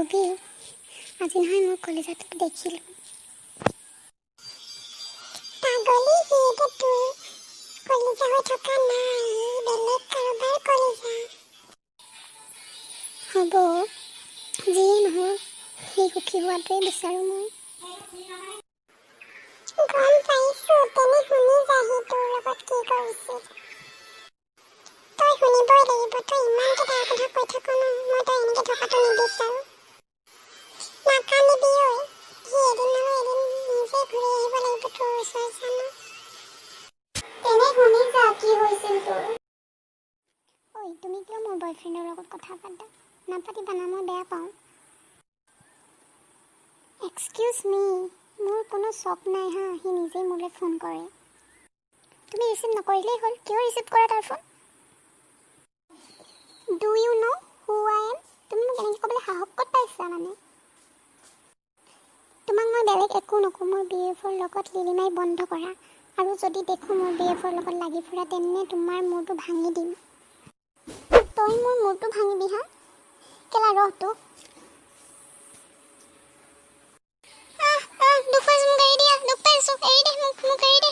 love U আজি নহয় মোৰ কলেজত দেখিলোঁ পাগলী হিয়েটো তোৰ কলেজা হৈ থকা নাই বেলেগ কাৰোবাৰ কলেজা হ'ব যিয়ে নহওক সেই সুখী হোৱাটোৱে বিচাৰোঁ মই গম পাইছোঁ তেনে শুনি যাহি তোৰ লগত কি কৰিছিল তই শুনিবই লাগিব তই ইমানকে তাৰ কথা কৈ থাক ন মই তই এনেকে থকাটো নিবিচাৰোঁ নাকান্দিবি ঐ সি এদিন নহয় এদিন নিজে ঘূৰি আহিব লাগিব তোৰ ওচৰত জানো তেনে শুনি যা কি হৈছিল তোৰ ঐ তুমি কিয় মোৰ বয়ফ্ৰেণ্ডৰ লগত কথা পাতা নাপাতিবা না মই বেয়া পাওঁ এক্সকিউজ মি মোৰ কোনো চক নাই হা সি নিজেই মোলৈ ফোন কৰে তুমি ৰিচিভ নকৰিলেই হ'ল কিয় ৰিচিভ কৰা তাৰ phone do you know' who I am তুমি মোক এনেকৈ ক'বলৈ সাহস ক'ত পাইছা মানে তোমাক মই বেলেগ একো নকওঁ মোৰ BFৰ লগত লিলিমাই বন্ধ কৰা আৰু যদি দেখোঁ মোৰ BFৰ লগত লাগি ফুৰা তেনে তোমাৰ মূৰটো ভাঙি দিম তই মোৰ মূৰটো ভাঙিবি হা কেলা ৰহটো দুখ পাইছোঁ মোক এৰি দিয়া দুখ পাইছোঁ এৰি দে মোক এৰি দে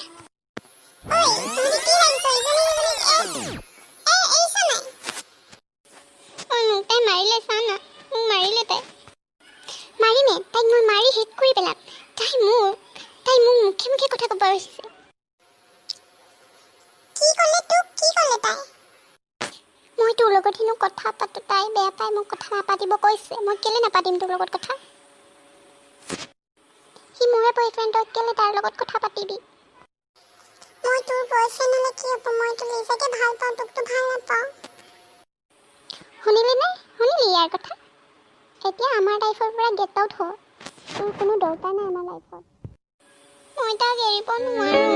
ঐ তুমি কি লাগিছে ইজনী এৰিছা নাই মোক তাই মাৰিলে চা না মোক মাৰিলে তাই মাৰিমে তাইক মই মাৰি হেড কৰি পেলাম তাই মোক মুখে মুখে কথা ক'ব পাৰিছে কি ক'লে তাই মই তোৰ লগত হেনো কথা পাতো তাই বেয়া পাই মোক কথা নাপাতিব কৈছে মই কেলে নাপাতিম তোৰ লগত কথা সি মোৰে বয়ফ্ৰেণ্ড তই কেলে তাৰ লগত কথা পাতিবি মই তোৰ বয়ফ্ৰেণ্ড হ'লে কি হ'ব মই তোৰ লিজাকে ভাল পাওঁ তোকতো ভাল নাপাওঁ শুনিলি ইয়াৰ কথা এতিয়া আমাৰ লাইফৰ পৰা গেট আউট হ তোৰ কোনো দৰকাৰ নাই আমাৰ লাইফত মই তাক এৰিব নোৱাৰোঁ